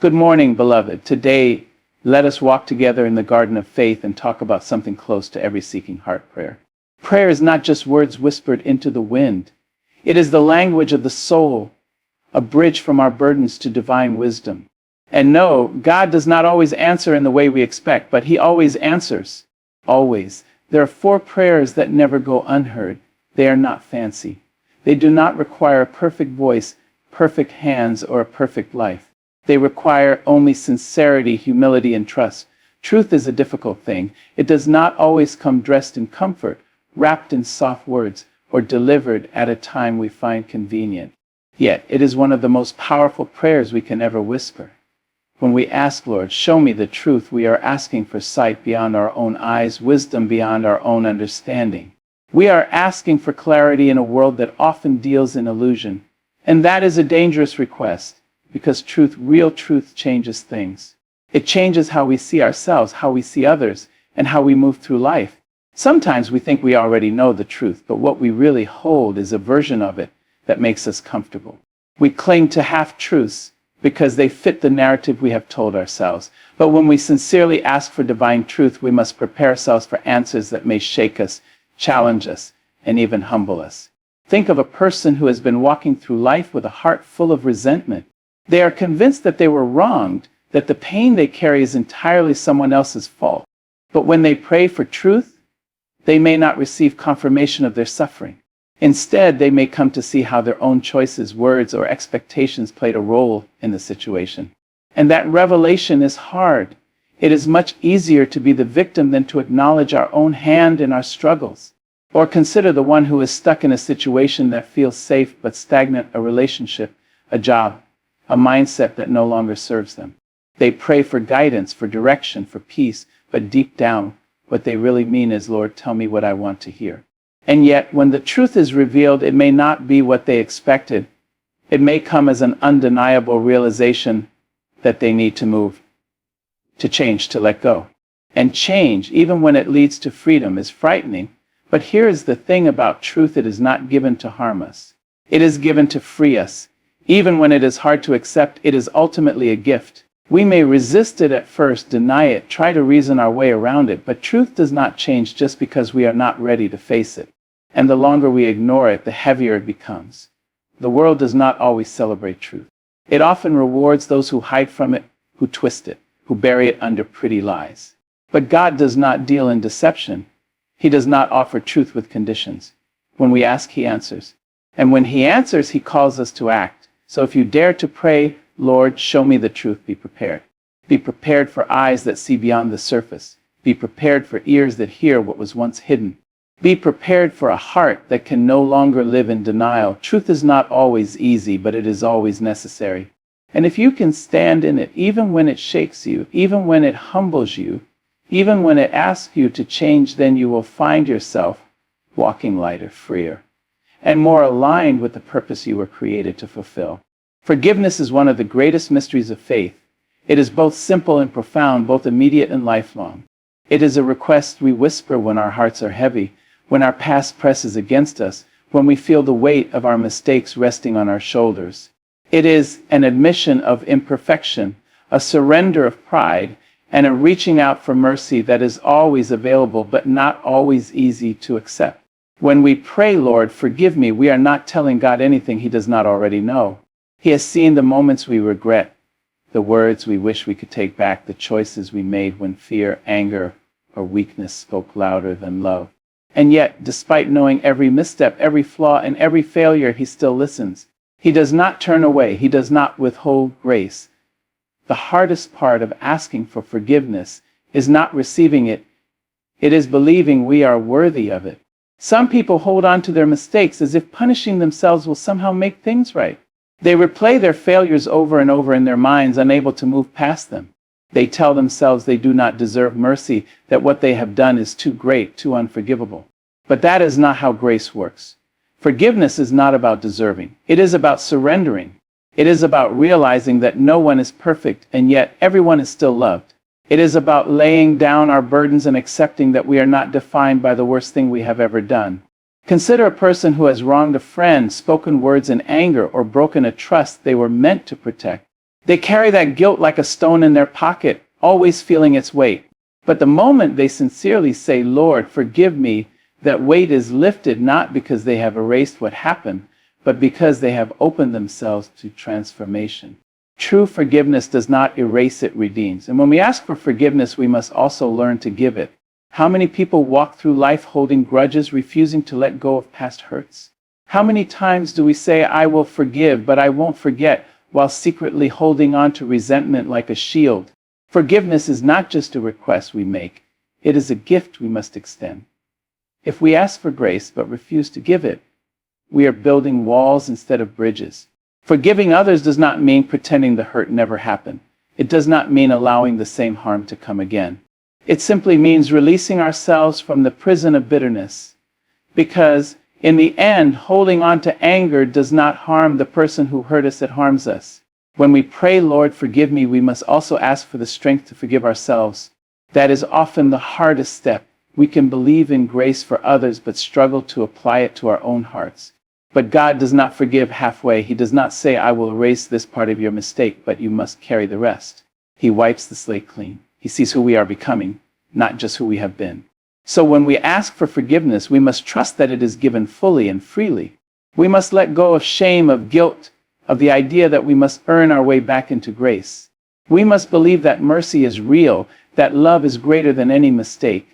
Good morning, beloved. Today, let us walk together in the garden of faith and talk about something close to every seeking heart: prayer. Prayer is not just words whispered into the wind. It is the language of the soul, a bridge from our burdens to divine wisdom. And no, God does not always answer in the way we expect, but He always answers. Always. There are 4 prayers that never go unheard. They are not fancy. They do not require a perfect voice, perfect hands, or a perfect life. They require only sincerity, humility, and trust. Truth is a difficult thing. It does not always come dressed in comfort, wrapped in soft words, or delivered at a time we find convenient. Yet, it is one of the most powerful prayers we can ever whisper. When we ask, Lord, show me the truth, we are asking for sight beyond our own eyes, wisdom beyond our own understanding. We are asking for clarity in a world that often deals in illusion. And that is a dangerous request, because truth, real truth, changes things. It changes how we see ourselves, how we see others, and how we move through life. Sometimes we think we already know the truth, but what we really hold is a version of it that makes us comfortable. We cling to half-truths because they fit the narrative we have told ourselves. But when we sincerely ask for divine truth, we must prepare ourselves for answers that may shake us, challenge us, and even humble us. Think of a person who has been walking through life with a heart full of resentment. They are convinced that they were wronged, that the pain they carry is entirely someone else's fault. But when they pray for truth, they may not receive confirmation of their suffering. Instead, they may come to see how their own choices, words, or expectations played a role in the situation. And that revelation is hard. It is much easier to be the victim than to acknowledge our own hand in our struggles, or consider the one who is stuck in a situation that feels safe but stagnant, a relationship, a job, a mindset that no longer serves them. They pray for guidance, for direction, for peace, but deep down, what they really mean is, Lord, tell me what I want to hear. And yet, when the truth is revealed, it may not be what they expected. It may come as an undeniable realization that they need to move, to change, to let go. And change, even when it leads to freedom, is frightening. But here is the thing about truth: it is not given to harm us. It is given to free us. Even when it is hard to accept, it is ultimately a gift. We may resist it at first, deny it, try to reason our way around it, but truth does not change just because we are not ready to face it. And the longer we ignore it, the heavier it becomes. The world does not always celebrate truth. It often rewards those who hide from it, who twist it, who bury it under pretty lies. But God does not deal in deception. He does not offer truth with conditions. When we ask, He answers. And when He answers, He calls us to act. So if you dare to pray, Lord, show me the truth, be prepared. Be prepared for eyes that see beyond the surface. Be prepared for ears that hear what was once hidden. Be prepared for a heart that can no longer live in denial. Truth is not always easy, but it is always necessary. And if you can stand in it, even when it shakes you, even when it humbles you, even when it asks you to change, then you will find yourself walking lighter, freer, and more aligned with the purpose you were created to fulfill. Forgiveness is one of the greatest mysteries of faith. It is both simple and profound, both immediate and lifelong. It is a request we whisper when our hearts are heavy, when our past presses against us, when we feel the weight of our mistakes resting on our shoulders. It is an admission of imperfection, a surrender of pride, and a reaching out for mercy that is always available but not always easy to accept. When we pray, Lord, forgive me, we are not telling God anything He does not already know. He has seen the moments we regret, the words we wish we could take back, the choices we made when fear, anger, or weakness spoke louder than love. And yet, despite knowing every misstep, every flaw, and every failure, He still listens. He does not turn away. He does not withhold grace. The hardest part of asking for forgiveness is not receiving it. It is believing we are worthy of it. Some people hold on to their mistakes as if punishing themselves will somehow make things right. They replay their failures over and over in their minds, unable to move past them. They tell themselves they do not deserve mercy, that what they have done is too great, too unforgivable. But that is not how grace works. Forgiveness is not about deserving. It is about surrendering. It is about realizing that no one is perfect, and yet everyone is still loved. It is about laying down our burdens and accepting that we are not defined by the worst thing we have ever done. Consider a person who has wronged a friend, spoken words in anger, or broken a trust they were meant to protect. They carry that guilt like a stone in their pocket, always feeling its weight. But the moment they sincerely say, "Lord, forgive me," that weight is lifted not because they have erased what happened, but because they have opened themselves to transformation. True forgiveness does not erase, it redeems. And when we ask for forgiveness, we must also learn to give it. How many people walk through life holding grudges, refusing to let go of past hurts? How many times do we say, "I will forgive, but I won't forget," while secretly holding on to resentment like a shield? Forgiveness is not just a request we make, it is a gift we must extend. If we ask for grace but refuse to give it, we are building walls instead of bridges. Forgiving others does not mean pretending the hurt never happened. It does not mean allowing the same harm to come again. It simply means releasing ourselves from the prison of bitterness. Because in the end, holding on to anger does not harm the person who hurt us, it harms us. When we pray, "Lord, forgive me," we must also ask for the strength to forgive ourselves. That is often the hardest step. We can believe in grace for others but struggle to apply it to our own hearts. But God does not forgive halfway. He does not say, "I will erase this part of your mistake, but you must carry the rest." He wipes the slate clean. He sees who we are becoming, not just who we have been. So when we ask for forgiveness, we must trust that it is given fully and freely. We must let go of shame, of guilt, of the idea that we must earn our way back into grace. We must believe that mercy is real, that love is greater than any mistake,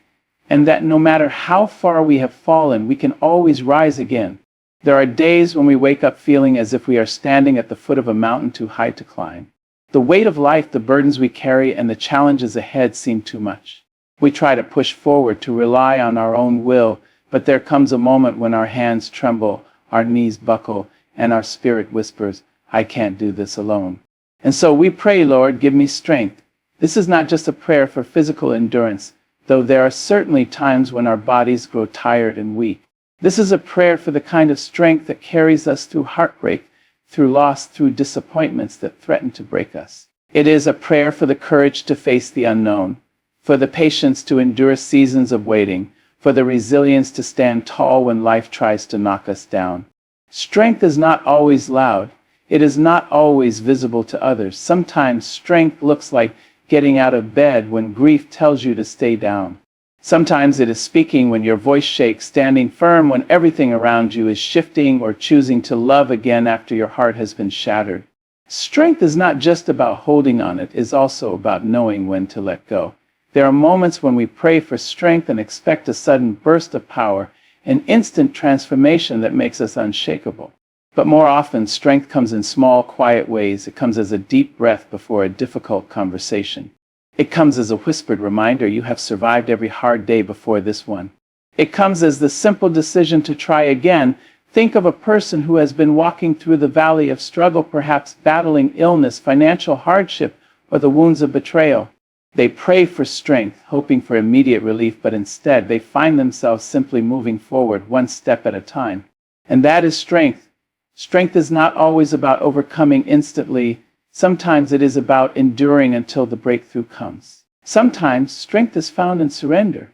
and that no matter how far we have fallen, we can always rise again. There are days when we wake up feeling as if we are standing at the foot of a mountain too high to climb. The weight of life, the burdens we carry, and the challenges ahead seem too much. We try to push forward, to rely on our own will, but there comes a moment when our hands tremble, our knees buckle, and our spirit whispers, "I can't do this alone." And so we pray, "Lord, give me strength." This is not just a prayer for physical endurance, though there are certainly times when our bodies grow tired and weak. This is a prayer for the kind of strength that carries us through heartbreak, through loss, through disappointments that threaten to break us. It is a prayer for the courage to face the unknown, for the patience to endure seasons of waiting, for the resilience to stand tall when life tries to knock us down. Strength is not always loud. It is not always visible to others. Sometimes strength looks like getting out of bed when grief tells you to stay down. Sometimes it is speaking when your voice shakes, standing firm when everything around you is shifting, or choosing to love again after your heart has been shattered. Strength is not just about holding on, it is also about knowing when to let go. There are moments when we pray for strength and expect a sudden burst of power, an instant transformation that makes us unshakable. But more often, strength comes in small, quiet ways. It comes as a deep breath before a difficult conversation. It comes as a whispered reminder you have survived every hard day before this one. It comes as the simple decision to try again. Think of a person who has been walking through the valley of struggle, perhaps battling illness, financial hardship, or the wounds of betrayal. They pray for strength, hoping for immediate relief, but instead they find themselves simply moving forward one step at a time. And that is strength. Strength is not always about overcoming instantly. Sometimes it is about enduring until the breakthrough comes. Sometimes strength is found in surrender.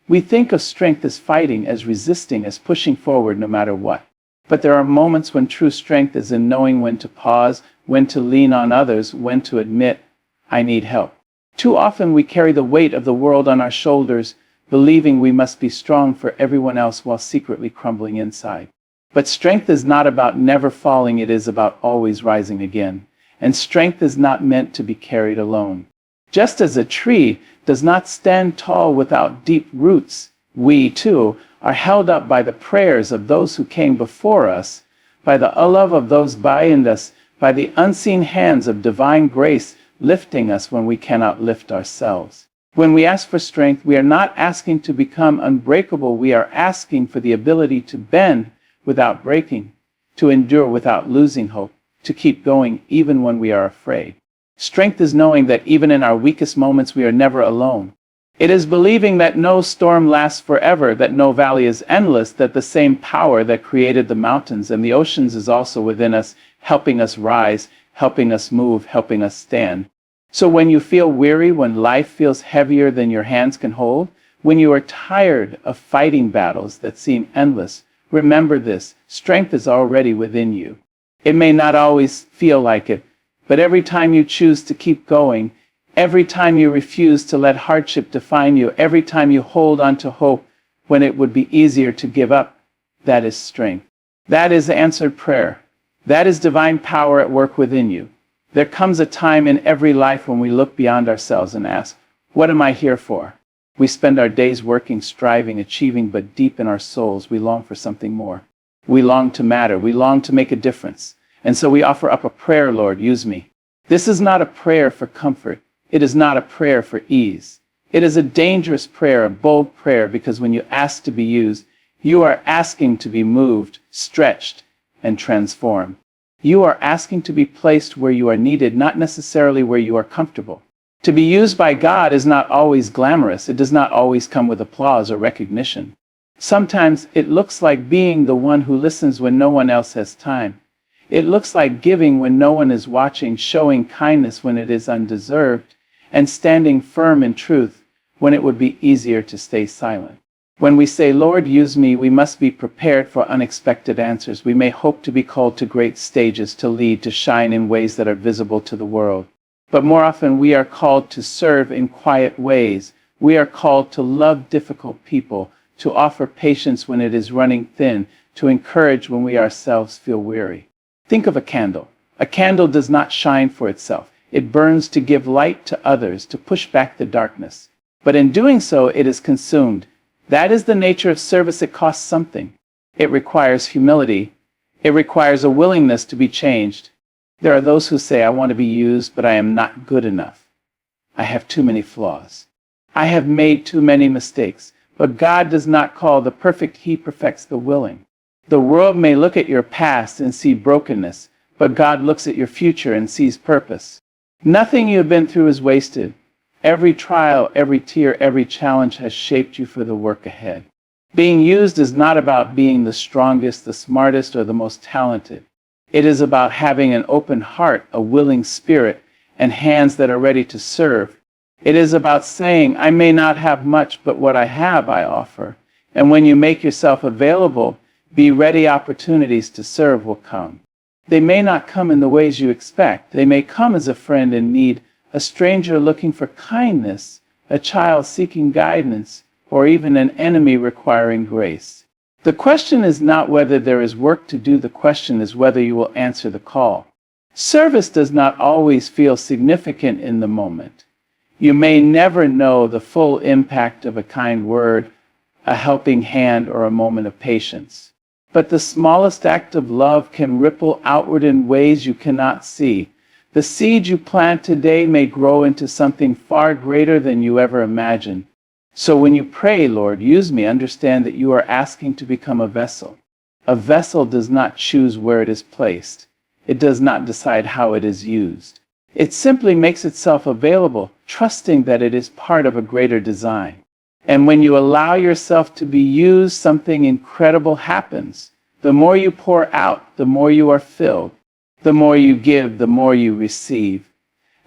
We think of strength as fighting, as resisting, as pushing forward no matter what. But there are moments when true strength is in knowing when to pause, when to lean on others, when to admit, "I need help." Too often we carry the weight of the world on our shoulders, believing we must be strong for everyone else while secretly crumbling inside. But strength is not about never falling, it is about always rising again. And strength is not meant to be carried alone. Just as a tree does not stand tall without deep roots, we, too, are held up by the prayers of those who came before us, by the love of those behind us, by the unseen hands of divine grace lifting us when we cannot lift ourselves. When we ask for strength, we are not asking to become unbreakable. We are asking for the ability to bend without breaking, to endure without losing hope, to keep going even when we are afraid. Strength is knowing that even in our weakest moments we are never alone. It is believing that no storm lasts forever, that no valley is endless, that the same power that created the mountains and the oceans is also within us, helping us rise, helping us move, helping us stand. So when you feel weary, when life feels heavier than your hands can hold, when you are tired of fighting battles that seem endless, remember this: strength is already within you. It may not always feel like it, But every time you choose to keep going, every time you refuse to let hardship define you, every time you hold on to hope when it would be easier to give up, that is strength. That is answered prayer. That is divine power at work within you. There comes a time in every life when we look beyond ourselves and ask, what am I here for? We spend our days working, striving, achieving, but deep in our souls, we long for something more. We long to matter. We long to make a difference. And so we offer up a prayer, Lord, use me. This is not a prayer for comfort. It is not a prayer for ease. It is a dangerous prayer, a bold prayer, because when you ask to be used, you are asking to be moved, stretched, and transformed. You are asking to be placed where you are needed, not necessarily where you are comfortable. To be used by God is not always glamorous. It does not always come with applause or recognition. Sometimes it looks like being the one who listens when no one else has time. It looks like giving when no one is watching, showing kindness when it is undeserved, and standing firm in truth when it would be easier to stay silent. When we say, Lord, use me, we must be prepared for unexpected answers. We may hope to be called to great stages, to lead, to shine in ways that are visible to the world. But more often we are called to serve in quiet ways. We are called to love difficult people, to offer patience when it is running thin, to encourage when we ourselves feel weary. Think of a candle. A candle does not shine for itself. It burns to give light to others, to push back the darkness. But in doing so, it is consumed. That is the nature of service. It costs something. It requires humility. It requires a willingness to be changed. There are those who say, I want to be used, but I am not good enough. I have too many flaws. I have made too many mistakes. But God does not call the perfect. He perfects the willing. The world may look at your past and see brokenness, but God looks at your future and sees purpose. Nothing you have been through is wasted. Every trial, every tear, every challenge has shaped you for the work ahead. Being used is not about being the strongest, the smartest, or the most talented. It is about having an open heart, a willing spirit, and hands that are ready to serve. It is about saying, I may not have much, but what I have I offer. And when you make yourself available, be ready. Opportunities to serve will come. They may not come in the ways you expect. They may come as a friend in need, a stranger looking for kindness, a child seeking guidance, or even an enemy requiring grace. The question is not whether there is work to do. The question is whether you will answer the call. Service does not always feel significant in the moment. You may never know the full impact of a kind word, a helping hand, or a moment of patience. But the smallest act of love can ripple outward in ways you cannot see. The seed you plant today may grow into something far greater than you ever imagined. So when you pray, Lord, use me, understand that you are asking to become a vessel. A vessel does not choose where it is placed. It does not decide how it is used. It simply makes itself available, trusting that it is part of a greater design. And when you allow yourself to be used, something incredible happens. The more you pour out, the more you are filled. The more you give, the more you receive.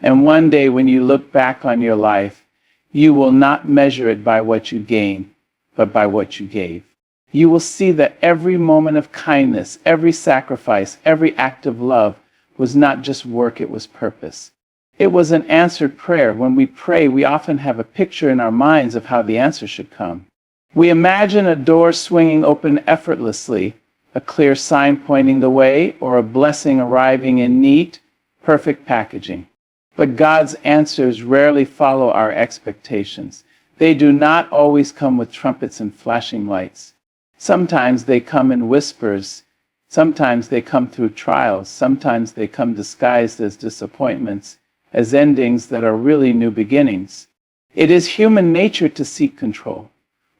And one day when you look back on your life, you will not measure it by what you gain, but by what you gave. You will see that every moment of kindness, every sacrifice, every act of love was not just work, it was purpose. It was an answered prayer. When we pray, we often have a picture in our minds of how the answer should come. We imagine a door swinging open effortlessly, a clear sign pointing the way, or a blessing arriving in neat, perfect packaging. But God's answers rarely follow our expectations. They do not always come with trumpets and flashing lights. Sometimes they come in whispers. Sometimes they come through trials. Sometimes they come disguised as disappointments, as endings that are really new beginnings. It is human nature to seek control.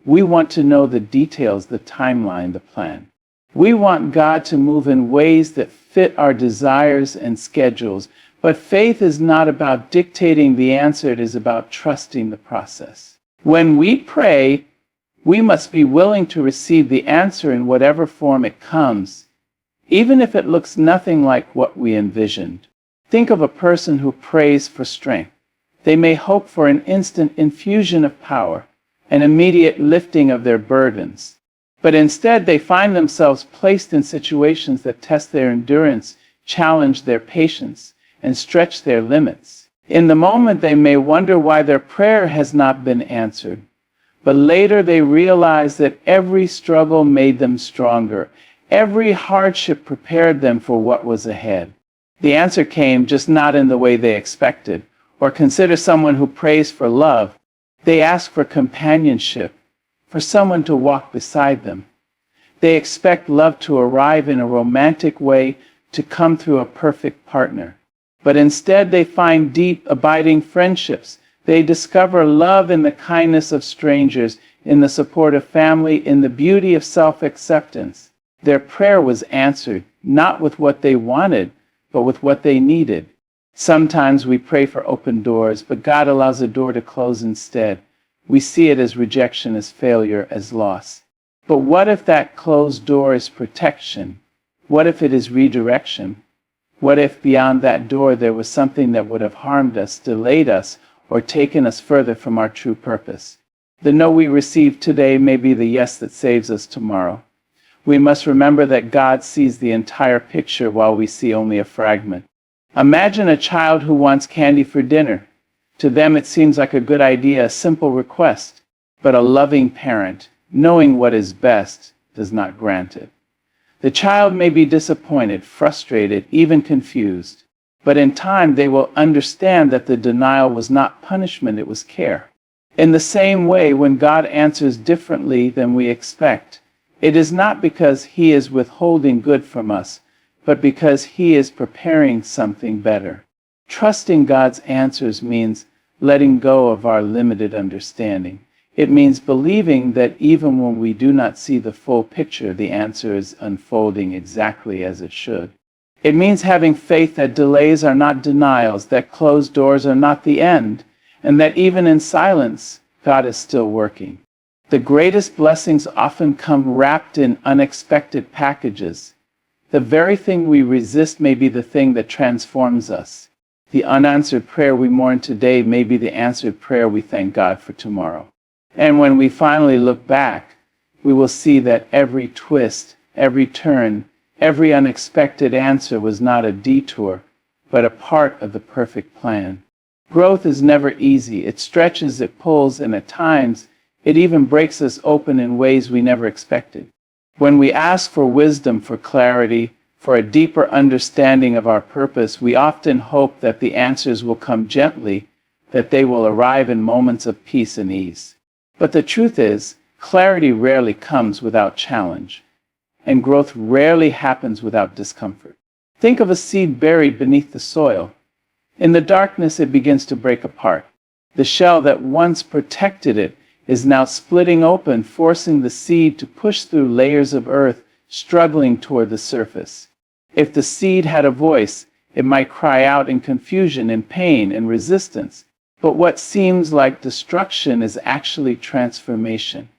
We want to know the details, the timeline, the plan. We want God to move in ways that fit our desires and schedules. But faith is not about dictating the answer. It is about trusting the process. When we pray, we must be willing to receive the answer in whatever form it comes, even if it looks nothing like what we envisioned. Think of a person who prays for strength. They may hope for an instant infusion of power, an immediate lifting of their burdens. But instead, they find themselves placed in situations that test their endurance, challenge their patience, and stretch their limits. In the moment, they may wonder why their prayer has not been answered. But later they realize that every struggle made them stronger. Every hardship prepared them for what was ahead. The answer came, just not in the way they expected. Or consider someone who prays for love. They ask for companionship, for someone to walk beside them. They expect love to arrive in a romantic way, to come through a perfect partner. But instead they find deep, abiding friendships. They discover love in the kindness of strangers, in the support of family, in the beauty of self-acceptance. Their prayer was answered, not with what they wanted, but with what they needed. Sometimes we pray for open doors, but God allows a door to close instead. We see it as rejection, as failure, as loss. But what if that closed door is protection? What if it is redirection? What if beyond that door there was something that would have harmed us, delayed us, or taken us further from our true purpose? The no we receive today may be the yes that saves us tomorrow. We must remember that God sees the entire picture while we see only a fragment. Imagine a child who wants candy for dinner. To them it seems like a good idea, a simple request. But a loving parent, knowing what is best, does not grant it. The child may be disappointed, frustrated, even confused. But in time they will understand that the denial was not punishment, it was care. In the same way, when God answers differently than we expect, it is not because He is withholding good from us, but because He is preparing something better. Trusting God's answers means letting go of our limited understanding. It means believing that even when we do not see the full picture, the answer is unfolding exactly as it should. It means having faith that delays are not denials, that closed doors are not the end, and that even in silence, God is still working. The greatest blessings often come wrapped in unexpected packages. The very thing we resist may be the thing that transforms us. The unanswered prayer we mourn today may be the answered prayer we thank God for tomorrow. And when we finally look back, we will see that every twist, every turn, every unexpected answer was not a detour, but a part of the perfect plan. Growth is never easy. It stretches, it pulls, and at times, it even breaks us open in ways we never expected. When we ask for wisdom, for clarity, for a deeper understanding of our purpose, we often hope that the answers will come gently, that they will arrive in moments of peace and ease. But the truth is, clarity rarely comes without challenge, and growth rarely happens without discomfort. Think of a seed buried beneath the soil. In the darkness, it begins to break apart. The shell that once protected it is now splitting open, forcing the seed to push through layers of earth, struggling toward the surface. If the seed had a voice, it might cry out in confusion, in pain, and resistance. But what seems like destruction is actually transformation.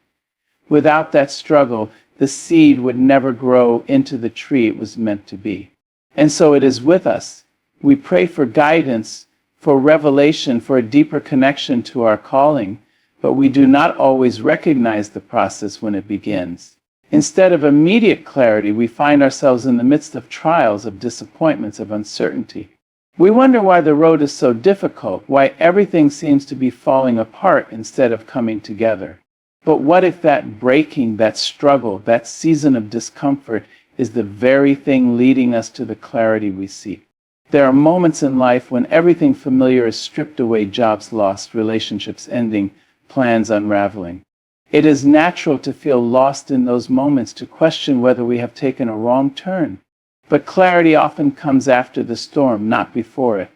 Without that struggle, the seed would never grow into the tree it was meant to be. And so it is with us. We pray for guidance, for revelation, for a deeper connection to our calling, but we do not always recognize the process when it begins. Instead of immediate clarity, we find ourselves in the midst of trials, of disappointments, of uncertainty. We wonder why the road is so difficult, why everything seems to be falling apart instead of coming together. But what if that breaking, that struggle, that season of discomfort is the very thing leading us to the clarity we seek? There are moments in life when everything familiar is stripped away, jobs lost, relationships ending, plans unraveling. It is natural to feel lost in those moments, to question whether we have taken a wrong turn. But clarity often comes after the storm, not before it.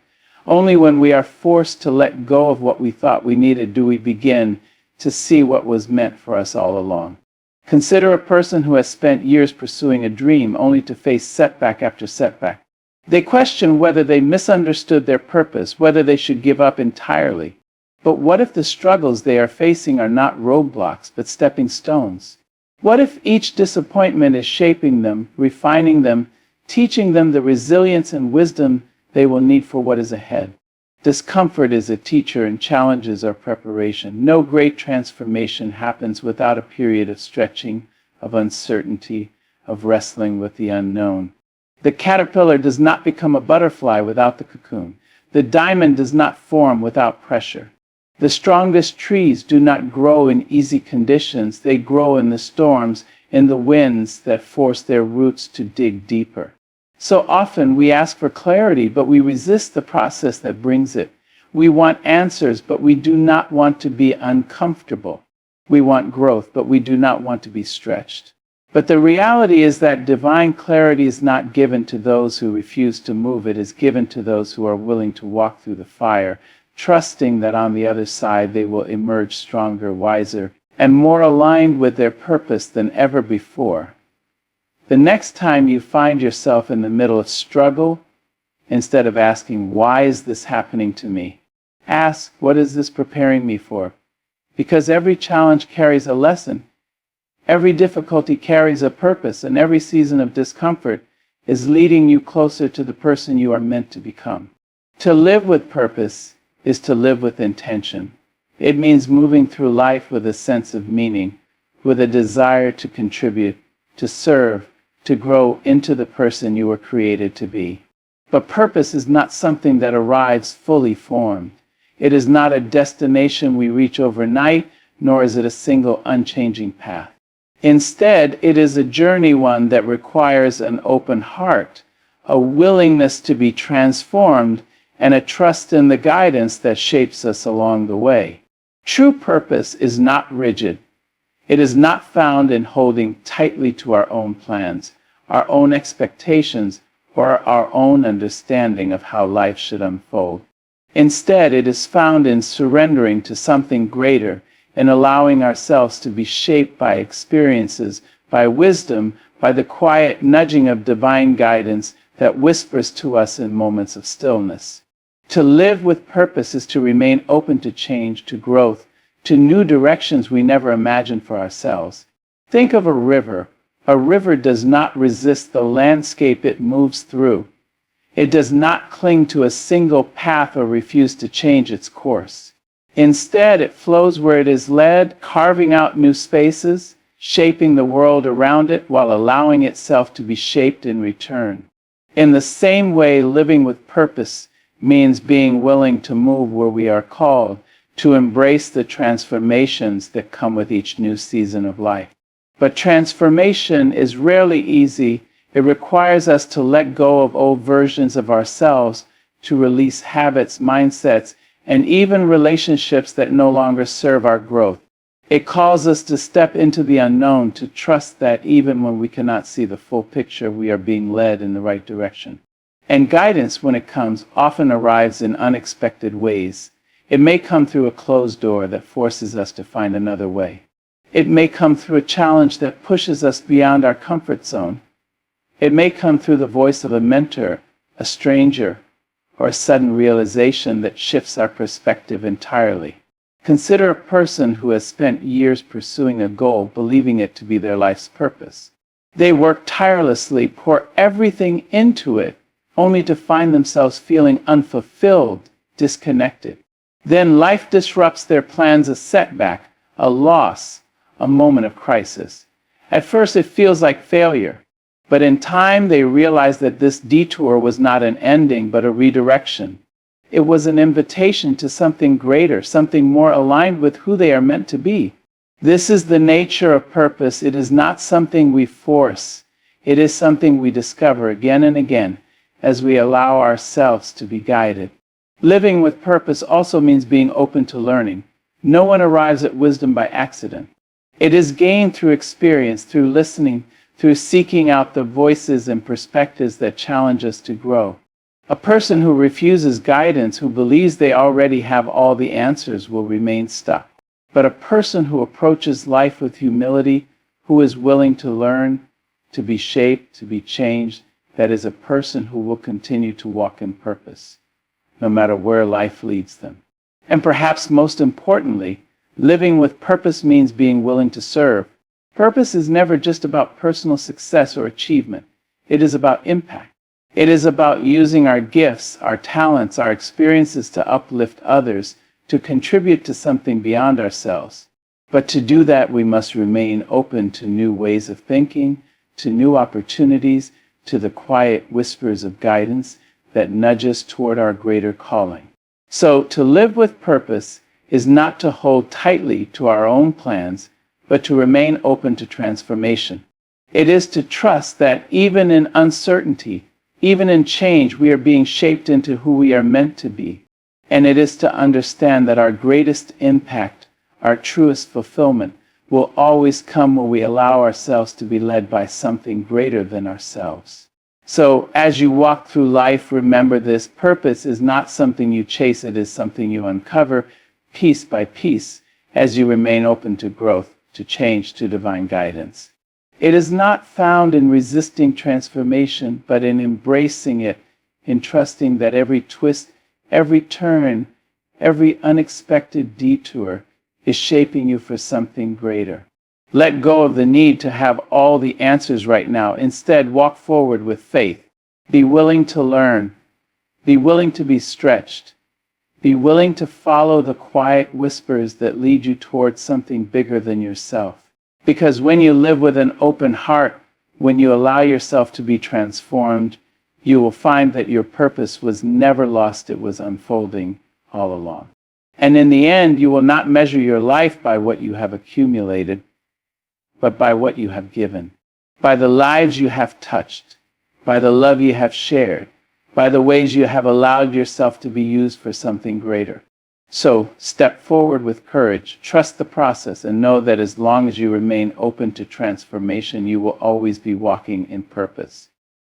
Only when we are forced to let go of what we thought we needed do we begin to see what was meant for us all along. Consider a person who has spent years pursuing a dream only to face setback after setback. They question whether they misunderstood their purpose, whether they should give up entirely. But what if the struggles they are facing are not roadblocks, but stepping stones? What if each disappointment is shaping them, refining them, teaching them the resilience and wisdom they will need for what is ahead? Discomfort is a teacher and challenges are preparation. No great transformation happens without a period of stretching, of uncertainty, of wrestling with the unknown. The caterpillar does not become a butterfly without the cocoon. The diamond does not form without pressure. The strongest trees do not grow in easy conditions. They grow in the storms, in the winds that force their roots to dig deeper. So often we ask for clarity, but we resist the process that brings it. We want answers, but we do not want to be uncomfortable. We want growth, but we do not want to be stretched. But the reality is that divine clarity is not given to those who refuse to move. It is given to those who are willing to walk through the fire, trusting that on the other side they will emerge stronger, wiser, and more aligned with their purpose than ever before. The next time you find yourself in the middle of struggle, instead of asking, "Why is this happening to me?" ask, "What is this preparing me for?" Because every challenge carries a lesson. Every difficulty carries a purpose, and every season of discomfort is leading you closer to the person you are meant to become. To live with purpose is to live with intention. It means moving through life with a sense of meaning, with a desire to contribute, to serve, to grow into the person you were created to be. But purpose is not something that arrives fully formed. It is not a destination we reach overnight, nor is it a single unchanging path. Instead, it is a journey, one that requires an open heart, a willingness to be transformed, and a trust in the guidance that shapes us along the way. True purpose is not rigid. It is not found in holding tightly to our own plans, our own expectations, or our own understanding of how life should unfold. Instead, it is found in surrendering to something greater, in allowing ourselves to be shaped by experiences, by wisdom, by the quiet nudging of divine guidance that whispers to us in moments of stillness. To live with purpose is to remain open to change, to growth, to new directions we never imagined for ourselves. Think of a river. A river does not resist the landscape it moves through. It does not cling to a single path or refuse to change its course. Instead, it flows where it is led, carving out new spaces, shaping the world around it while allowing itself to be shaped in return. In the same way, living with purpose means being willing to move where we are called, to embrace the transformations that come with each new season of life. But transformation is rarely easy. It requires us to let go of old versions of ourselves, to release habits, mindsets, and even relationships that no longer serve our growth. It calls us to step into the unknown, to trust that even when we cannot see the full picture, we are being led in the right direction. And guidance, when it comes, often arrives in unexpected ways. It may come through a closed door that forces us to find another way. It may come through a challenge that pushes us beyond our comfort zone. It may come through the voice of a mentor, a stranger, or a sudden realization that shifts our perspective entirely. Consider a person who has spent years pursuing a goal, believing it to be their life's purpose. They work tirelessly, pour everything into it, only to find themselves feeling unfulfilled, disconnected. Then life disrupts their plans, a setback, a loss, a moment of crisis. At first it feels like failure, but in time they realize that this detour was not an ending, but a redirection. It was an invitation to something greater, something more aligned with who they are meant to be. This is the nature of purpose. It is not something we force. It is something we discover again and again as we allow ourselves to be guided. Living with purpose also means being open to learning. No one arrives at wisdom by accident. It is gained through experience, through listening, through seeking out the voices and perspectives that challenge us to grow. A person who refuses guidance, who believes they already have all the answers, will remain stuck. But a person who approaches life with humility, who is willing to learn, to be shaped, to be changed, that is a person who will continue to walk in purpose, no matter where life leads them. And perhaps most importantly, living with purpose means being willing to serve. Purpose is never just about personal success or achievement. It is about impact. It is about using our gifts, our talents, our experiences to uplift others, to contribute to something beyond ourselves. But to do that, we must remain open to new ways of thinking, to new opportunities, to the quiet whispers of guidance that nudge us toward our greater calling. So, to live with purpose is not to hold tightly to our own plans, but to remain open to transformation. It is to trust that even in uncertainty, even in change, we are being shaped into who we are meant to be. And it is to understand that our greatest impact, our truest fulfillment, will always come when we allow ourselves to be led by something greater than ourselves. So, as you walk through life, remember this: purpose is not something you chase, it is something you uncover piece by piece as you remain open to growth, to change, to divine guidance. It is not found in resisting transformation, but in embracing it, in trusting that every twist, every turn, every unexpected detour is shaping you for something greater. Let go of the need to have all the answers right now. Instead, walk forward with faith. Be willing to learn. Be willing to be stretched. Be willing to follow the quiet whispers that lead you towards something bigger than yourself. Because when you live with an open heart, when you allow yourself to be transformed, you will find that your purpose was never lost, it was unfolding all along. And in the end, you will not measure your life by what you have accumulated, but by what you have given, by the lives you have touched, by the love you have shared, by the ways you have allowed yourself to be used for something greater. So, step forward with courage, trust the process, and know that as long as you remain open to transformation, you will always be walking in purpose.